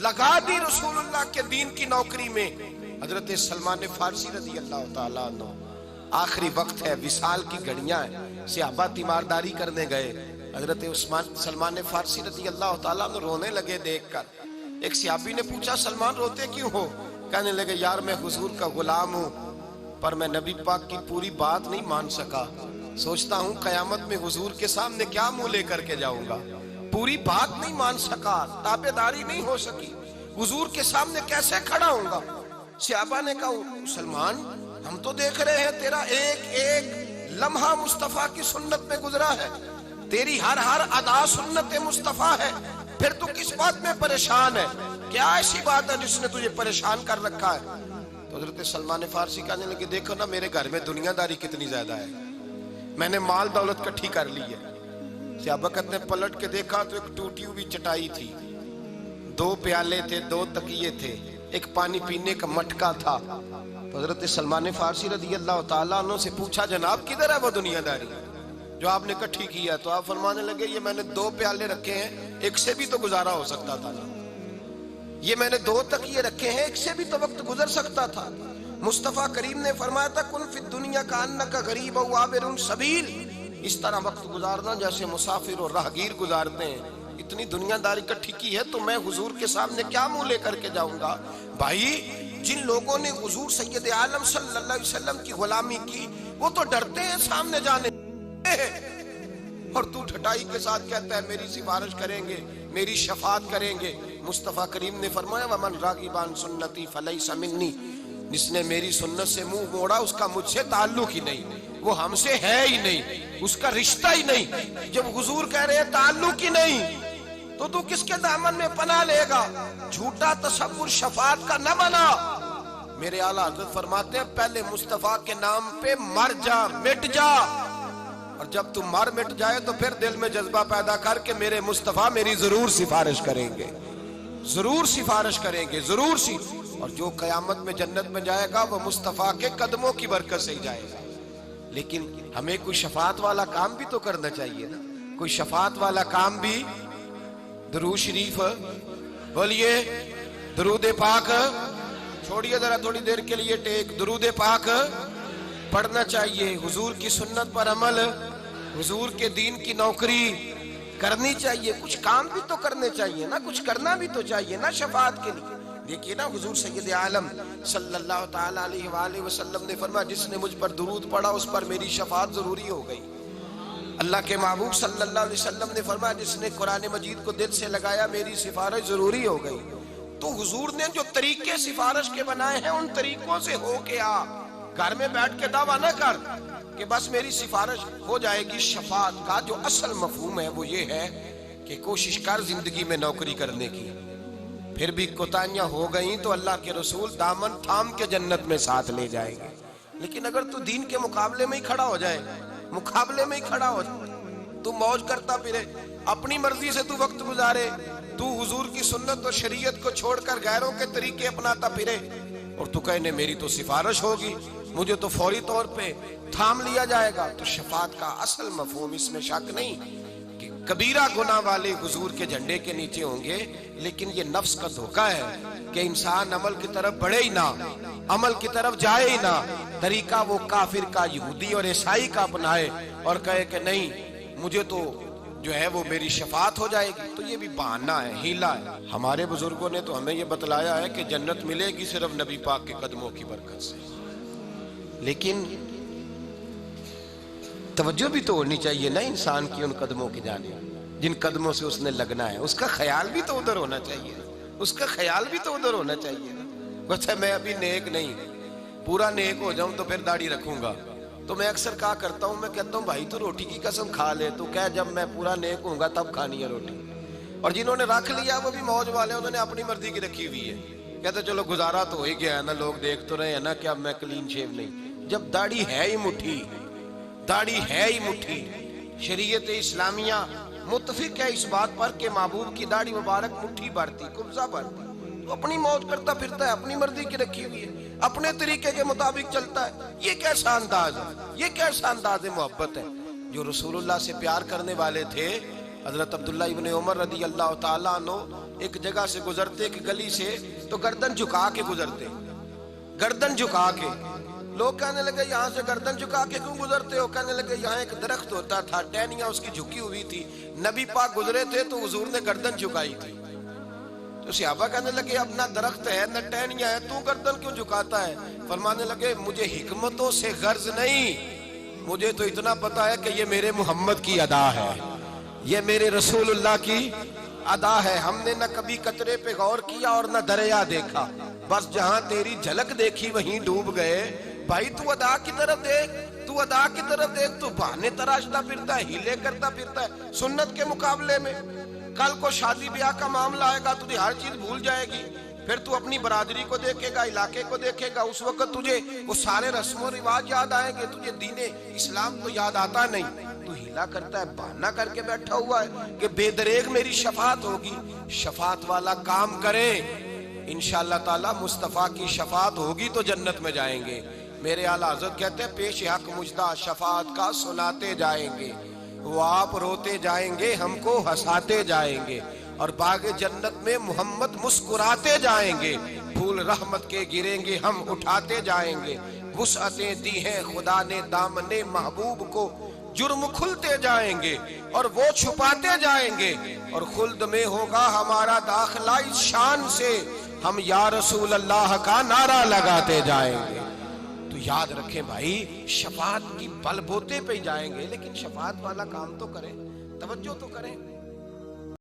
लगा दी रसूलुल्लाह के दीन की नौकरी में। हजरत सलमान फारसी रजी अल्लाह ताला अन्हु, आखिरी वक्त है, विसाल की घड़ियां हैं, सहाबा तीमारदारी करने गए। हजरत सलमान फारसी रजी अल्लाह ताला अन्हु रोने लगे देखकर। एक सहाबी ने पूछा, सलमान रोते क्यों हो? कहने लगे, यार मैं हुजूर का गुलाम हूँ, पर मैं नबी पाक की पूरी बात नहीं मान सका। सोचता हूँ कयामत में हुजूर के सामने क्या मुंह लेकर के जाऊंगा। पूरी बात नहीं मान सका, ताबेदारी नहीं हो सकी, हुजूर के सामने कैसे खड़ा होऊंगा। सहाबा ने कहा, सलमान हम तो देख रहे हैं तेरा एक एक लम्हा मुस्तफा की सुन्नत में गुजरा है, तेरी हर हर अदा सुन्नत मुस्तफा है, फिर तू किस बात में परेशान है? क्या ऐसी बात है जिसने तुझे परेशान कर रखा है? तो हजरत सलमान फारसी कहने लगे, देखो ना मेरे घर में दुनियादारी कितनी ज्यादा है, मैंने माल दौलत इकट्ठी कर ली है। सहाबा ने पलट के देखा तो एक टूटी हुई चटाई थी, 2 प्याले थे, 2 तकिए थे, एक पानी पीने का मटका था। तो हजरत सलमान फारसी रज़ी अल्लाह ताला अन्हु से पूछा, जनाब किधर है वो दुनियादारी जो आपने इकट्ठी किया? तो आप फरमाने लगे, ये मैंने 2 प्याले रखे हैं, एक से भी तो गुजारा हो सकता था ना। ये मैंने 2 तकिए रखे हैं, एक से भी तो वक्त गुजर सकता था। मुस्तफा करीम ने फरमाया था, कुन फिद दुनिया का अन्ना का गरीब व आबिरुन सबील, इस तरह वक्त गुजारना जैसे मुसाफिर और राहगीर गुजारते हैं। इतनी दुनियादारी इकट्ठी की है तो मैं हुजूर के सामने क्या मुंह लेकर के जाऊंगा? भाई, जिन लोगों ने हुजूर सैयद आलम सल्लल्लाहु अलैहि वसल्लम की गुलामी की, वो तो डरते हैं सामने जाने, और तू ठटाई के साथ कहता है मेरी सिफारिश करेंगे, मेरी शफात करेंगे। मुस्तफा करीम ने फरमाया, वमन रागिबान सुन्नती फलैसा मिन्नी, जिसने मेरी सुन्नत से मुंह मोड़ा उसका मुझसे ताल्लुक ही नहीं, वो हमसे है ही नहीं, उसका रिश्ता ही नहीं। जब हुजूर कह रहे हैं ताल्लुक ही नहीं, तो तू किसके दामन में पनाह लेगा? झूठा तसव्वुर शफात का न बना। मेरे आला हज़रत फरमाते हैं, पहले मुस्तफा के नाम पे मर जा, मिट जा, और जब तू मर मिट जाए तो फिर दिल में जज्बा पैदा करके मेरे मुस्तफा मेरी जरूर सिफारिश करेंगे, जरूर सिफारिश करेंगे, जरूर सी। और जो कयामत में जन्नत में जाएगा वो मुस्तफा के कदमों की बरकत से ही जाएगा। लेकिन हमें कोई शफात वाला काम भी तो करना चाहिए ना, कोई शफात वाला काम भी। दरूद शरीफ बोलिए, दरूद पाक छोड़िए जरा थोड़ी देर के लिए टेक, दरूद पाक पढ़ना चाहिए। हुजूर की सुन्नत पर अमल, हुजूर के दीन की नौकरी करनी चाहिए। कुछ काम भी तो करने चाहिए ना, कुछ करना भी तो चाहिए ना शफात के लिए। देखिए ना, हुजूर सैयद आलम सल्लल्लाहु ताला अलैहि वसल्लम ने फरमाया, जिसने मुझ पर दुरूद पढ़ा उस पर मेरी शफात जरूरी हो गई। अल्लाह के महबूब सल्लल्लाहु अलैहि वसल्लम ने फरमाया, जिसने कुरान मजीद को दिल से लगाया मेरी सिफारिश जरूरी हो गई। तो हुजूर ने जो तरीके सिफारिश के बनाए हैं उन तरीकों से हो के आ, घर में बैठ के दावा न कर कि बस मेरी सिफारिश हो जाएगी। शफात का जो असल मफहूम है वो ये है कि कोशिश कर जिंदगी में नौकरी करने की, फिर भी कोताहियां हो गई तो अल्लाह के रसूल दामन थाम के जन्नत में साथ ले जाएंगे। लेकिन अगर तू दीन के मुकाबले में ही खड़ा हो जाए, मुकाबले में ही खड़ा हो जाए, तू मौज करता फिरे, अपनी मर्जी से तू वक्त गुजारे, तू हुजूर की सुन्नत और शरीयत को छोड़कर गैरों के तरीके अपनाता फिरे, और तू कहने मेरी तो सिफारिश होगी, मुझे तो फौरी तौर पे थाम लिया जाएगा, तो शफात का असल मफहूम, इसमें शक नहीं कि कबीरा गुनाह वाले हुजूर के झंडे के नीचे होंगे। लेकिन ये नफ्स का धोखा है कि इंसान अमल की तरफ बढ़े ही ना, अमल की तरफ जाए ही ना, तरीका वो काफिर का, यहूदी और ईसाई का अपनाए और कहे कि नहीं मुझे तो जो है वो मेरी शफात हो जाएगी। तो ये भी बहाना है, हीला है। हमारे बुजुर्गों ने तो हमें ये बतलाया है कि जन्नत मिलेगी सिर्फ नबी पाक के कदमों की बरकत से। लेकिन तवज्जो भी तो होनी चाहिए ना इंसान की उन कदमों की जाने, जिन कदमों से उसने लगना है, उसका ख्याल भी तो उधर होना चाहिए, उसका ख्याल भी तो उधर होना चाहिए ना। अच्छा मैं अभी नेक नहीं, पूरा नेक हो जाऊं तो फिर दाढ़ी रखूंगा, तो मैं अक्सर क्या करता हूं, मैं कहता हूं भाई तू रोटी की कसम खा ले, तो क्या जब मैं पूरा नेक होऊंगा तब खानी है रोटी। और जिन्होंने रख लिया वो भी मौज वाले, उन्होंने अपनी मर्जी की रखी हुई है, कहते चलो गुजारा तो हो ही गया है ना, लोग देख तो रहे हैं ना कि अब मैं क्लीन शेव नहीं। जब दाढ़ी है ही मुट्ठी, दाढ़ी है ही मुट्ठी, शरीयत इस्लामिया मुत्तफिक है इस बात पर कि महबूब की दाढ़ी मुबारक मुट्ठी भरती, कुब्जा भरती, तो अपनी मौज करता फिरता है, अपनी मर्जी की रखी हुई है, अपने तरीके के मुताबिक चलता है। ये कैसा अंदाज है, ये कैसा अंदाज मोहब्बत है। जो रसूलुल्लाह से प्यार करने वाले थे हजरत अब्दुल्ला इब्ने उमर रदी अल्लाह ताला अन्हु एक जगह से गुजरते, एक गली से, तो गर्दन झुका के गुजरते, गर्दन झुका के। लोग कहने लगे यहाँ से गर्दन झुका के क्यों गुजरते हो? कहने लगे यहाँ एक दरख्त होता था, टहनियां उसकी झुकी हुई थी, नबी पाक गुजरे थे तो हुजूर ने गर्दन झुकाई थी। तो सहाबा कहने लगे अब ना दरख्त है न टहनियां है, तू गर्दन क्यों झुकाता है? फरमाने लगे मुझे हिकमतों से गर्ज नहीं, मुझे तो इतना पता है कि ये मेरे मोहम्मद की अदा है, ये मेरे रसूलुल्लाह की अदा है। हमने न कभी कचरे पे गौर किया और न दरिया देखा, बस जहां तेरी झलक देखी वहीं डूब गए। भाई तू अदा की तरफ देख, तू अदा की तरफ देख, तू बहाने तराशता फिरता है, हीले करता फिरता है सुन्नत के मुकाबले में। कल को शादी ब्याह का मामला आएगा, तुझे हर चीज भूल जाएगी, फिर तू अपनी बरादरी को देखेगा, इलाके को देखेगा, उस वक्त तुझे वो सारे रस्मों रिवाज याद आएंगे, तुझे दीने इस्लाम तो याद आता नहीं। तू हीला करता है, बहाना करके बैठा हुआ है कि बेदरेग मेरी शफात होगी। शफात वाला काम करे, इंशाअल्लाह ताला मुस्तफा की शफात होगी तो जन्नत में जाएंगे। मेरे आला हज़रत कहते हैं पेश हक मुजदा शफात का सुनाते जाएंगे, वो आप रोते जाएंगे हमको हंसाते जाएंगे, और बागे जन्नत में मोहम्मद मुस्कुराते जाएंगे। फूल रहमत के गिरेंगे हम उठाते जाएंगे, वुसअतें दी हैं खुदा ने दामने महबूब को, जुर्म खुलते जाएंगे और वो छुपाते जाएंगे, और खुल्द में होगा हमारा दाखिला इस शान से, हम या रसूल अल्लाह का नारा लगाते जाएंगे। तो याद रखें भाई, शफात की बलबूते पे जाएंगे, लेकिन शफात वाला काम तो करें, तवज्जो तो करें।